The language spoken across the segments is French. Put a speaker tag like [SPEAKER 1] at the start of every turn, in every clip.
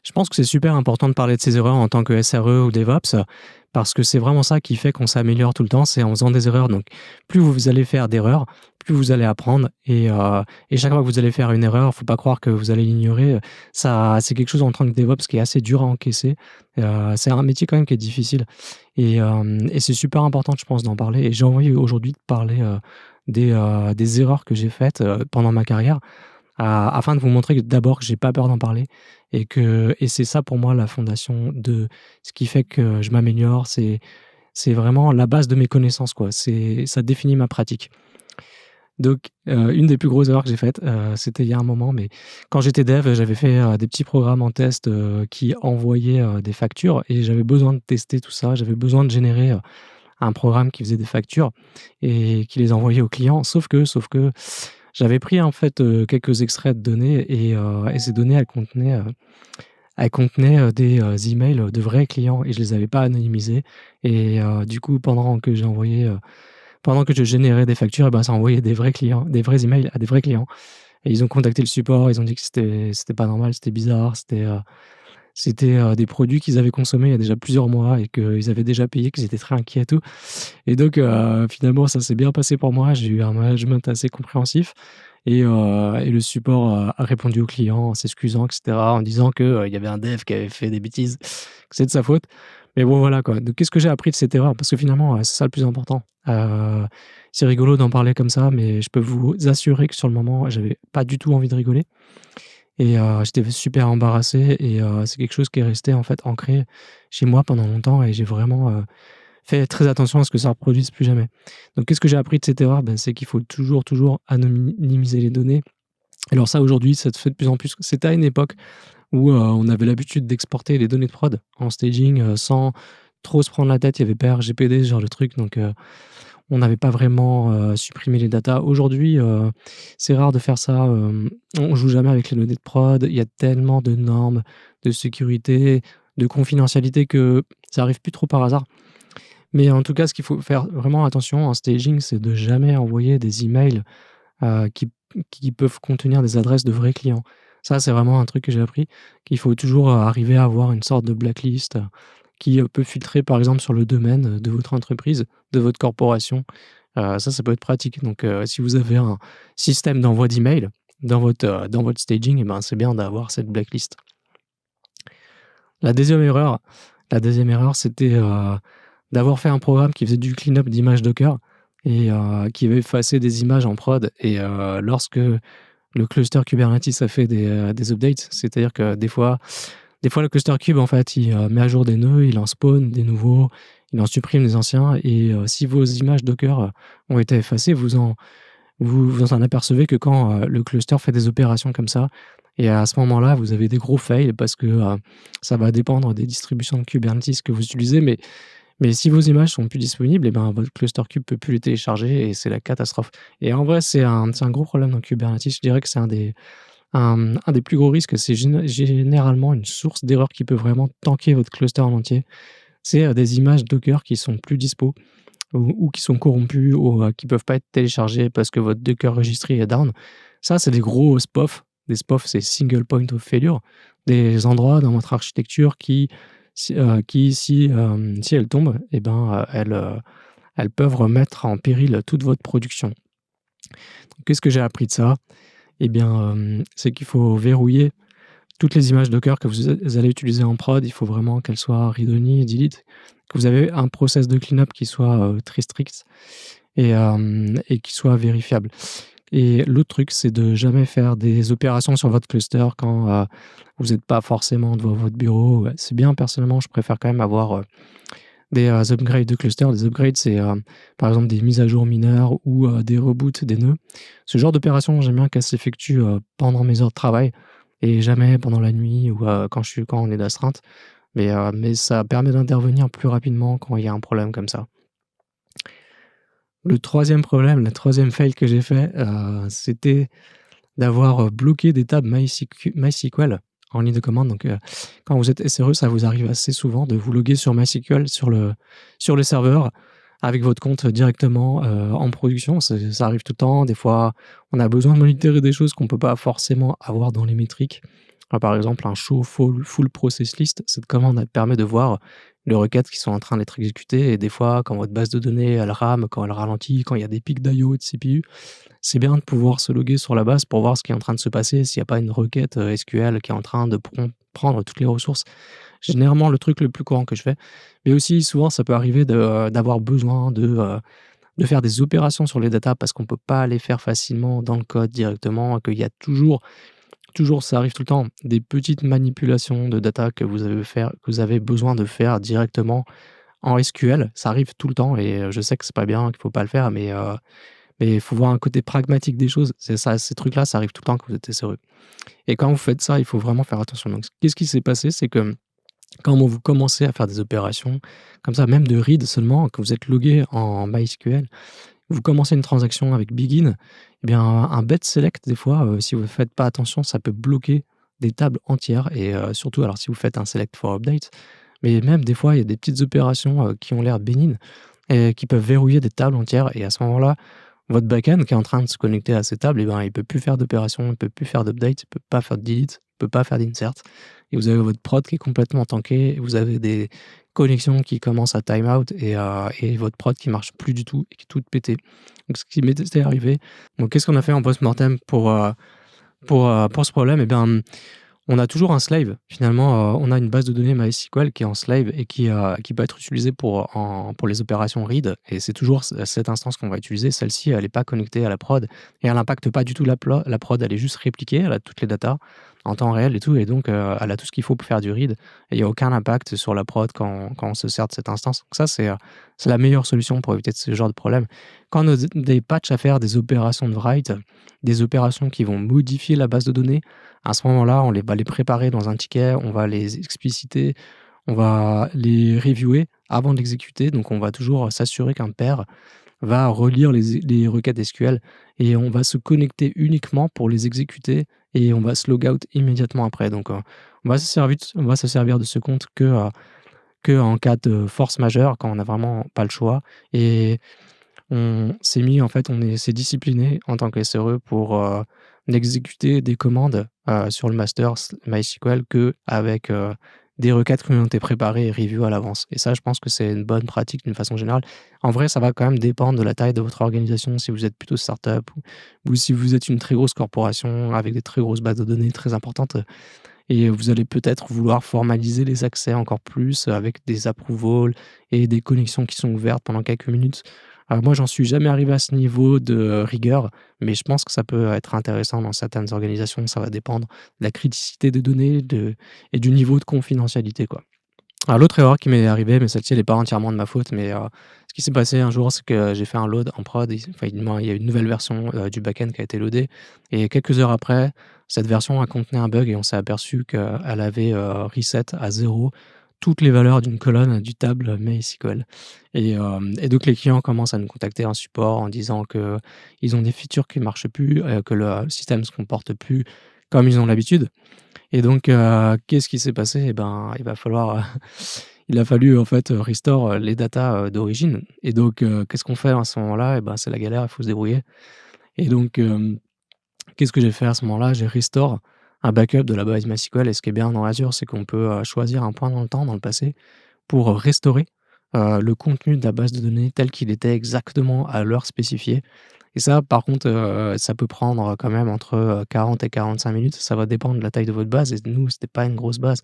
[SPEAKER 1] Je pense que c'est super important de parler de ses erreurs en tant que SRE ou DevOps, parce que c'est vraiment ça qui fait qu'on s'améliore tout le temps, c'est en faisant des erreurs. Donc, plus vous allez faire d'erreurs, plus vous allez apprendre. Et chaque fois que vous allez faire une erreur, faut pas croire que vous allez l'ignorer. Ça, c'est quelque chose en tant que DevOps qui est assez dur à encaisser. C'est un métier quand même qui est difficile. Et c'est super important, je pense, d'en parler. Et j'ai envie aujourd'hui de parler des erreurs que j'ai faites pendant ma carrière, afin de vous montrer que d'abord que j'ai pas peur d'en parler et c'est ça pour moi la fondation de ce qui fait que je m'améliore. C'est vraiment la base de mes connaissances, quoi. Ça définit ma pratique. Donc, une des plus grosses erreurs que j'ai faites, c'était il y a un moment, mais quand j'étais dev, j'avais fait, des petits programmes en test, qui envoyaient, des factures et j'avais besoin de tester tout ça. J'avais besoin de générer, un programme qui faisait des factures et qui les envoyait aux clients. Sauf que j'avais pris, en fait, quelques extraits de données et ces données, elles contenaient, des, emails de vrais clients et je les avais pas anonymisés. Du coup, pendant que je générais des factures, et ben, ça envoyait des vrais clients, des vrais emails à des vrais clients et ils ont contacté le support. Ils ont dit que c'était pas normal, c'était bizarre, c'était des produits qu'ils avaient consommés il y a déjà plusieurs mois et qu'ils avaient déjà payé, qu'ils étaient très inquiets et tout. Et donc, finalement, ça s'est bien passé pour moi. J'ai eu un management assez compréhensif et le support a répondu aux clients en s'excusant, et cetera, en disant que, il y avait un dev qui avait fait des bêtises, que c'est de sa faute. Mais bon, voilà, quoi. Donc qu'est-ce que j'ai appris de cette erreur? Parce que finalement, c'est ça le plus important. C'est rigolo d'en parler comme ça, mais je peux vous assurer que sur le moment, j'avais pas du tout envie de rigoler j'étais super embarrassé c'est quelque chose qui est resté, en fait, ancré chez moi pendant longtemps et j'ai vraiment, fait très attention à ce que ça reproduise plus jamais. Donc qu'est-ce que j'ai appris de cette erreur? Ben, c'est qu'il faut toujours, toujours anonymiser les données. Alors ça, aujourd'hui, ça se fait de plus en plus. C'était à une époque où, on avait l'habitude d'exporter les données de prod en staging, sans trop se prendre la tête. Il y avait pas RGPD, ce genre de truc, donc on n'avait pas vraiment, supprimé les datas. Aujourd'hui, c'est rare de faire ça, on joue jamais avec les données de prod. Il y a tellement de normes de sécurité, de confidentialité que ça arrive plus trop par hasard. Mais en tout cas, ce qu'il faut faire vraiment attention en staging, c'est de jamais envoyer des emails, qui peuvent contenir des adresses de vrais clients. Ça, c'est vraiment un truc que j'ai appris, qu'il faut toujours, arriver à avoir une sorte de blacklist, qui, peut filtrer par exemple sur le domaine, de votre entreprise, de votre corporation. Ça peut être pratique. Donc, si vous avez un système d'envoi d'emails dans votre staging et ben, c'est bien d'avoir cette blacklist. La deuxième erreur la deuxième erreur, c'était, d'avoir fait un programme qui faisait du clean-up d'images Docker qui avait effacé des images en prod lorsque le cluster Kubernetes a fait des updates, c'est-à-dire que des fois le cluster Kube, en fait, il, met à jour des nœuds, il en spawn des nouveaux, il en supprime des anciens si vos images Docker, ont été effacées, vous en apercevez que quand, le cluster fait des opérations comme ça et à ce moment-là, vous avez des gros fails parce que, ça va dépendre des distributions de Kubernetes que vous utilisez mais si vos images sont plus disponibles et ben, votre cluster Kube peut plus les télécharger et c'est la catastrophe. Et en vrai, c'est un gros problème dans Kubernetes. Je dirais que c'est un des plus gros risques. C'est généralement une source d'erreur qui peut vraiment tanker votre cluster en entier. C'est, des images Docker qui sont plus dispo ou qui sont corrompues ou, qui peuvent pas être téléchargées parce que votre Docker registry est down. Ça, c'est des gros SPOF. Des SPOF, c'est single point of failure, des endroits dans votre architecture si elles tombent et ben, elles peuvent remettre en péril toute votre production. Donc qu'est-ce que j'ai appris de ça? Eh bien, c'est qu'il faut verrouiller toutes les images Docker que vous allez utiliser en prod. Il faut vraiment qu'elles soient read-only, delete, que vous avez un process de clean-up qui soit, très strict et qui soit vérifiable. Et l'autre truc, c'est de jamais faire des opérations sur votre cluster quand, vous n'êtes pas forcément devant votre bureau. Ouais, c'est bien, personnellement, je préfère quand même avoir, des, upgrades de cluster. Des upgrades, c'est, par exemple, des mises à jour mineures ou, des reboots des nœuds. Ce genre d'opération, j'aime bien qu'elle s'effectue, pendant mes heures de travail et jamais pendant la nuit ou, quand on est d'astreinte. Mais ça permet d'intervenir plus rapidement quand il y a un problème comme ça. Le troisième problème, la troisième fail que j'ai fait, c'était d'avoir, bloqué des tables MySQL en ligne de commande. Donc, quand vous êtes SRE, ça vous arrive assez souvent de vous loguer sur MySQL sur le serveur avec votre compte directement, en production. Ça arrive tout le temps. Des fois, on a besoin de monitorer des choses qu'on peut pas forcément avoir dans les métriques, Par exemple, un show full process list, cette commande, elle permet de voir les requêtes qui sont en train d'être exécutées et des fois, quand votre base de données, elle rame, quand elle ralentit, quand il y a des pics d'IO et de CPU, c'est bien de pouvoir se loguer sur la base pour voir ce qui est en train de se passer, s'il y a pas une requête, SQL qui est en train de prendre toutes les ressources. Généralement, le truc le plus courant que je fais, mais aussi souvent ça peut arriver d'avoir besoin de faire des opérations sur les datas parce qu'on peut pas les faire facilement dans le code directement, qu'il y a toujours, ça arrive tout le temps, des petites manipulations de data que vous avez besoin de faire directement en SQL. Ça arrive tout le temps et je sais que c'est pas bien, qu'il faut pas le faire, mais il faut voir un côté pragmatique des choses. C'est ça, ces trucs-là, ça arrive tout le temps quand vous êtes SRE et quand vous faites ça, il faut vraiment faire attention. Donc qu'est-ce qui s'est passé? C'est que quand vous commencez à faire des opérations comme ça, même de read seulement, que vous êtes logué en MySQL, vous commencez une transaction avec Begin, eh bien, un bet select, des fois, si vous ne faites pas attention, ça peut bloquer des tables entières et surtout, alors si vous faites un select for update, mais même des fois, il y a des petites opérations qui ont l'air bénines et qui peuvent verrouiller des tables entières et à ce moment-là, votre backend qui est en train de se connecter à ces tables, eh ben, il peut plus faire d'opérations, il peut plus faire d'update, il peut pas faire de delete, il peut pas faire d'insert et vous avez votre prod qui est complètement tanké, vous avez des connexions qui commencent à time out et votre prod qui marche plus du tout et qui est toute pétée. Donc ce qui m'était arrivé, donc qu'est-ce qu'on a fait en post-mortem pour ce problème? Eh bien, on a toujours un slave. Finalement, on a une base de données MySQL qui est en slave et qui peut être utilisée pour les opérations read et c'est toujours cette instance qu'on va utiliser. Celle-ci, elle est pas connectée à la prod et elle impacte pas du tout la prod. Elle est juste répliquée, elle a toutes les datas en temps réel et tout et donc elle a tout ce qu'il faut pour faire du read et il y a aucun impact sur la prod quand on se sert de cette instance. Donc ça, c'est la meilleure solution pour éviter ce genre de problème. Quand on a des patchs à faire, des opérations de write, des opérations qui vont modifier la base de données, à ce moment-là, on va les préparer dans un ticket, on va les expliciter, on va les reviewer avant de l'exécuter. Donc, on va toujours s'assurer qu'un pair va relire les requêtes SQL et on va se connecter uniquement pour les exécuter et on va se log out immédiatement après. Donc, on va se servir de ce compte que en cas de force majeure, quand on n'a vraiment pas le choix. Et on s'est discipliné en tant que SRE pour n'exécuter des commandes sur le master MySQL qu'avec des requêtes qui ont été préparées et revues à l'avance. Et ça, je pense que c'est une bonne pratique d'une façon générale. En vrai, ça va quand même dépendre de la taille de votre organisation, si vous êtes plutôt startup ou si vous êtes une très grosse corporation avec des très grosses bases de données très importantes. Et vous allez peut-être vouloir formaliser les accès encore plus avec des approvals et des connexions qui sont ouvertes pendant quelques minutes. Moi, j'en suis jamais arrivé à ce niveau de rigueur, mais je pense que ça peut être intéressant dans certaines organisations. Ça va dépendre de la criticité des données et du niveau de confidentialité, quoi. Alors l'autre erreur qui m'est arrivée, mais celle-ci elle est pas entièrement de ma faute, mais ce qui s'est passé un jour, c'est que j'ai fait un load en prod, il y a une nouvelle version, du back-end qui a été loadée et quelques heures après, cette version a contenait un bug et on s'est aperçu qu'elle avait, reset à zéro toutes les valeurs d'une colonne du table MySQL et donc les clients commencent à nous contacter en support en disant qu'ils ont des features qui marchent plus, que le système se comporte plus comme ils ont l'habitude et donc, qu'est-ce qui s'est passé? Eh ben, il a fallu en fait, restore, les datas, d'origine et donc, qu'est-ce qu'on fait à ce moment-là? Eh ben, c'est la galère, il faut se débrouiller et donc, qu'est-ce que j'ai fait à ce moment-là? J'ai restore un backup de la base MySQL et ce qui est bien dans Azure, c'est qu'on peut, choisir un point dans le temps, dans le passé, pour restaurer, le contenu de la base de données tel qu'il était exactement à l'heure spécifiée et ça, par contre, ça peut prendre quand même entre, 40 et 45 minutes. Ça va dépendre de la taille de votre base et nous, c'était pas une grosse base.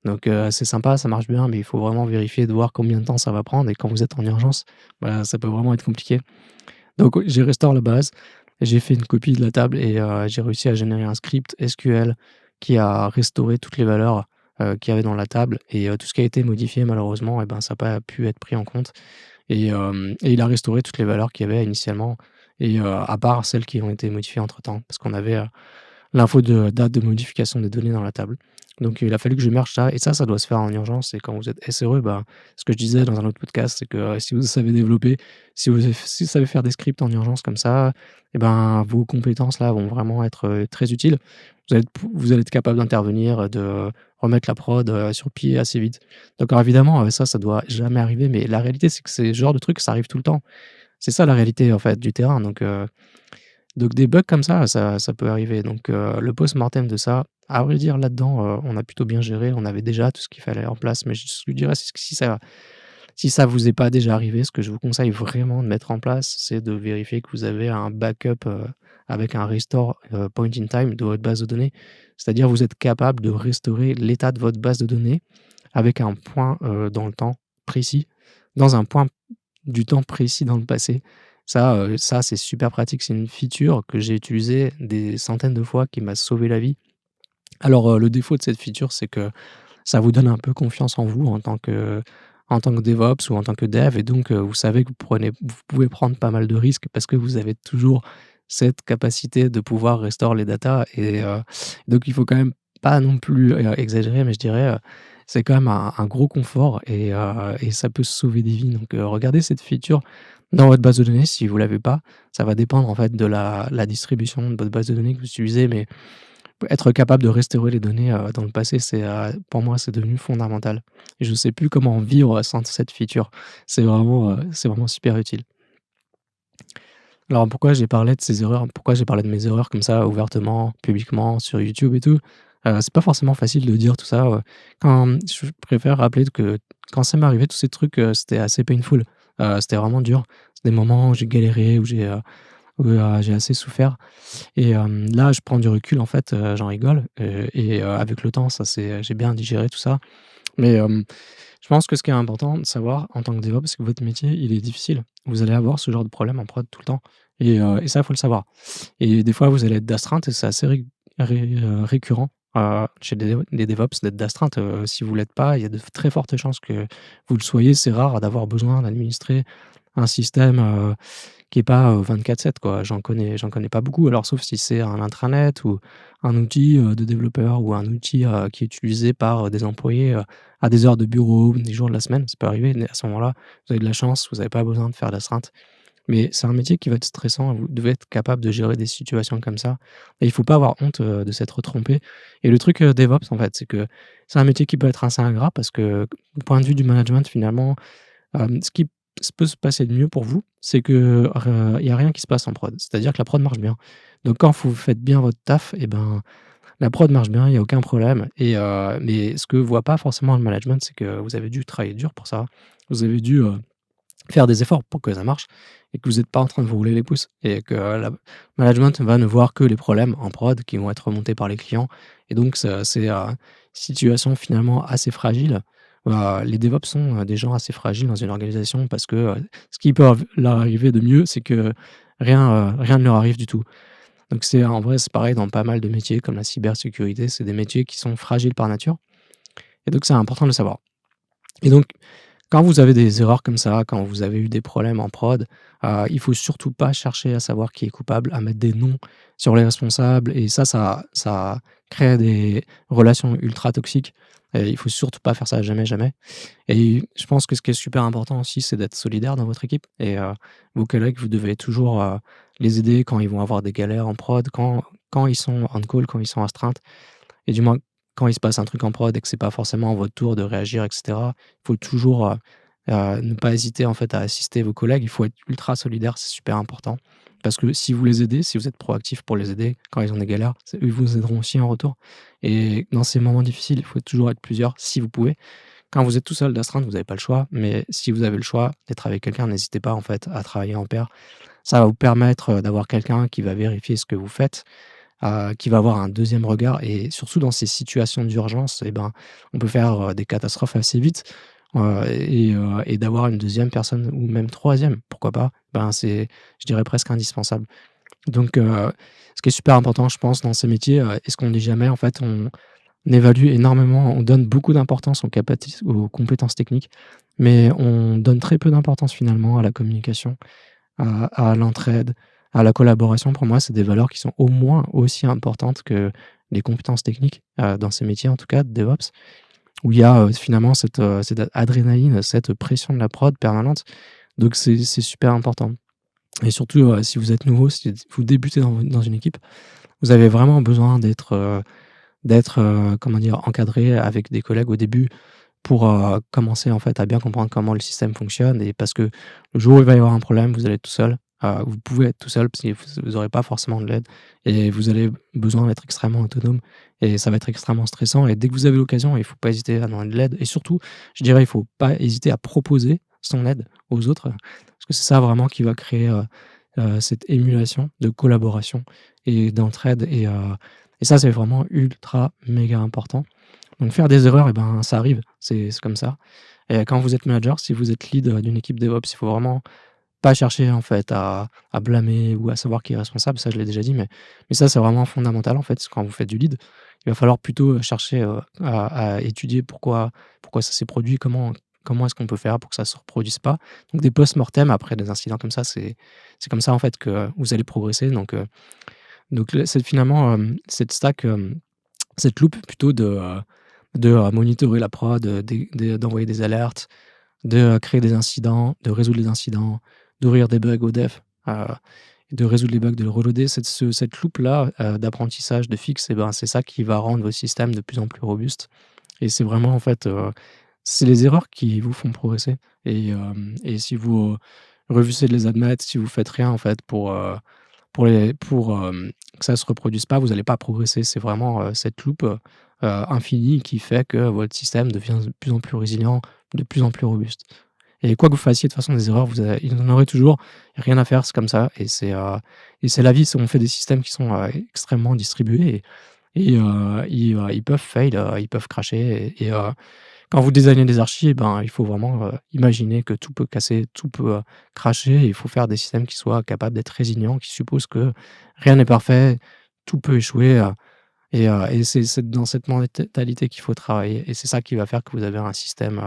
[SPEAKER 1] Donc, c'est sympa, ça marche bien, mais il faut vraiment vérifier de voir combien de temps ça va prendre et quand vous êtes en urgence, bah, ça peut vraiment être compliqué. Donc oui, j'ai restaure la base, j'ai fait une copie de la table et j'ai réussi à générer un script SQL qui a restauré toutes les valeurs, qu'il y avait dans la table et tout ce qui a été modifié malheureusement et ben, ça a pas pu être pris en compte et il a restauré toutes les valeurs qu'il y avait initialement et à part celles qui ont été modifiées entre-temps parce qu'on avait, l'info de date de modification des données dans la table. Donc il a fallu que je merge ça et ça doit se faire en urgence et quand vous êtes SRE, bah, ce que je disais dans un autre podcast, c'est que, si vous savez développer, si vous savez faire des scripts en urgence comme ça et ben, vos compétences là vont vraiment être, très utiles. Vous allez être capable d'intervenir, de remettre la prod, sur pied assez vite. Donc alors évidemment, ça doit jamais arriver, mais la réalité, c'est que c'est ce genre de truc, ça arrive tout le temps. C'est ça la réalité, en fait, du terrain Donc des bugs comme ça peut arriver. Donc le post-mortem de ça, à vrai dire là-dedans, on a plutôt bien géré. On avait déjà tout ce qu'il fallait en place, mais je lui dirais si ça vous est pas déjà arrivé, ce que je vous conseille vraiment de mettre en place, c'est de vérifier que vous avez un backup, avec un restore, point in time de votre base de données. C'est-à-dire vous êtes capable de restaurer l'état de votre base de données avec un point, dans le temps précis, dans un point du temps précis dans le passé. Ça c'est super pratique. C'est une feature que j'ai utilisée des centaines de fois qui m'a sauvé la vie. Alors, le défaut de cette feature, c'est que ça vous donne un peu confiance en vous en tant que DevOps ou en tant que dev et donc vous savez que vous pouvez prendre pas mal de risques parce que vous avez toujours cette capacité de pouvoir restore les datas et donc il faut quand même pas non plus, exagérer mais je dirais, c'est quand même un gros confort et ça peut sauver des vies donc regardez cette feature dans votre base de données si vous l'avez pas. Ça va dépendre en fait de la distribution de votre base de données que vous utilisez mais être capable de restaurer les données, dans le passé, pour moi, c'est devenu fondamental et je sais plus comment vivre sans cette feature. C'est vraiment super utile. Alors pourquoi j'ai parlé de ces erreurs? Pourquoi j'ai parlé de mes erreurs comme ça ouvertement, publiquement, sur YouTube et tout? C'est pas forcément facile de dire tout ça, je préfère rappeler que quand ça m'est arrivé tous ces trucs, c'était assez painful. C'était vraiment dur. C'est des moments où j'ai galéré, où j'ai assez souffert. Et là, je prends du recul, en fait, j'en rigole, et avec le temps, j'ai bien digéré tout ça. Mais je pense que ce qui est important de savoir en tant que DevOps, c'est que votre métier, il est difficile. Vous allez avoir ce genre de problème en prod tout le temps et ça, il faut le savoir. Et des fois, vous allez être d'astreinte et c'est assez récurrent, chez les DevOps d'être d'astreinte. Si vous l'êtes pas, il y a de très fortes chances que vous le soyez. C'est rare d'avoir besoin d'administrer un système, qui est pas, 24/7 quoi. J'en connais pas beaucoup. Alors sauf si c'est un intranet ou un outil, de développeur ou un outil, qui est utilisé par, des employés, à des heures de bureau, des jours de la semaine, ça peut arriver. Mais à ce moment-là, vous avez de la chance, vous avez pas besoin de faire d'astreinte. Mais c'est un métier qui va être stressant, vous devez être capable de gérer des situations comme ça et il faut pas avoir honte, de s'être trompé et le truc, DevOps en fait, c'est que c'est un métier qui peut être assez ingrat parce que du point de vue du management finalement, ce qui peut se passer de mieux pour vous, c'est que, il y a rien qui se passe en prod. C'est-à-dire que la prod marche bien. Donc quand vous faites bien votre taf et ben, la prod marche bien, il y a aucun problème mais ce que voit pas forcément le management, c'est que vous avez dû travailler dur pour ça. Vous avez dû, faire des efforts pour que ça marche et que vous êtes pas en train de vous rouler les pouces et que la management va ne voir que les problèmes en prod qui vont être remontés par les clients et donc c'est situation finalement assez fragile. Les DevOps sont, des gens assez fragiles dans une organisation parce que, ce qui peut leur arriver de mieux, c'est que rien ne leur arrive du tout. Donc en vrai, c'est pareil dans pas mal de métiers comme la cybersécurité, c'est des métiers qui sont fragiles par nature et donc c'est important de le savoir. Et donc quand vous avez des erreurs comme ça, quand vous avez eu des problèmes en prod, il faut surtout pas chercher à savoir qui est coupable, à mettre des noms sur les responsables et ça crée des relations ultra toxiques et il faut surtout pas faire ça, jamais, jamais et je pense que ce qui est super important aussi, c'est d'être solidaire dans votre équipe et vos collègues, vous devez toujours, les aider quand ils vont avoir des galères en prod, quand ils sont on call, quand ils sont astreintes et du moins, quand il se passe un truc en prod et que c'est pas forcément votre tour de réagir et cetera, il faut toujours, ne pas hésiter en fait à assister vos collègues. Il faut être ultra solidaire, c'est super important. Parce que si vous les aidez, si vous êtes proactif pour les aider quand ils ont des galères, eux vous aideront aussi en retour. Et dans ces moments difficiles, il faut toujours être plusieurs si vous pouvez. Quand vous êtes tout seul d'astreinte, vous n'avez pas le choix, mais si vous avez le choix d'être avec quelqu'un, n'hésitez pas en fait à travailler en pair. Ça va vous permettre, d'avoir quelqu'un qui va vérifier ce que vous faites, qui va avoir un deuxième regard et surtout dans ces situations d'urgence et ben, on peut faire, des catastrophes assez vite, et d'avoir une deuxième personne ou même troisième pourquoi pas, ben, c'est, je dirais presque indispensable. Donc ce qui est super important je pense dans ces métiers, et ce qu'on dit jamais en fait, on évalue énormément, on donne beaucoup d'importance aux compétences techniques, mais on donne très peu d'importance finalement à la communication, à l'entraide, à la collaboration. Pour moi, c'est des valeurs qui sont au moins aussi importantes que les compétences techniques, dans ces métiers en tout cas de DevOps, où il y a, finalement cette adrénaline, cette pression de la prod permanente. Donc c'est super important et surtout, si vous êtes nouveau, si vous débutez dans une équipe, vous avez vraiment besoin d'être, comment dire? Encadré avec des collègues au début pour, commencer en fait à bien comprendre comment le système fonctionne et parce que le jour où il va y avoir un problème, vous allez être tout seul. vous pouvez être tout seul parce que vous aurez pas forcément de l'aide et vous allez besoin d'être extrêmement autonome et ça va être extrêmement stressant et dès que vous avez l'occasion, il faut pas hésiter à demander de l'aide et surtout, je dirais, il faut pas hésiter à proposer son aide aux autres, parce que c'est ça vraiment qui va créer, cette émulation de collaboration et d'entraide et ça, c'est vraiment ultra méga important. Donc faire des erreurs et ben, ça arrive, c'est comme ça et quand vous êtes manager, si vous êtes lead, d'une équipe DevOps, il faut vraiment pas chercher en fait à blâmer ou à savoir qui est responsable, ça je l'ai déjà dit, mais ça, c'est vraiment fondamental en fait, quand vous faites du lead. Il va falloir plutôt, chercher, à étudier pourquoi ça s'est produit, comment est-ce qu'on peut faire pour que ça se reproduise pas. Donc des post-mortem après des incidents comme ça, c'est comme ça en fait que vous allez progresser donc le c'est finalement, cette stack, cette loupe plutôt de monitorer la prod, d'envoyer des alertes, créer des incidents, de résoudre les incidents, d'ouvrir des bugs au dev, de résoudre les bugs, de le reloader. Cette loupe-là, d'apprentissage, de fixe et ben, c'est ça qui va rendre vos systèmes de plus en plus robustes et c'est vraiment en fait, c'est les erreurs qui vous font progresser et si vous, refusez de les admettre, si vous faites rien en fait pour que ça se reproduise pas, vous allez pas progresser. C'est vraiment, cette loupe, infinie qui fait que votre système devient de plus en plus résilient, de plus en plus robuste et quoi que vous fassiez de toute façon des erreurs, il y en aurait toujours, rien à faire, c'est comme ça et c'est la vie. On fait des systèmes qui sont, extrêmement distribués ils peuvent fail, ils peuvent crasher quand vous designez des archis, ben, il faut vraiment, imaginer que tout peut casser, tout peut, crasher et il faut faire des systèmes qui soient capables d'être résilients, qui supposent que rien n'est parfait, tout peut échouer, et c'est dans cette mentalité qu'il faut travailler et c'est ça qui va faire que vous avez un système,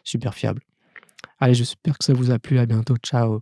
[SPEAKER 1] super fiable. Allez, j'espère que ça vous a plu, à bientôt, ciao.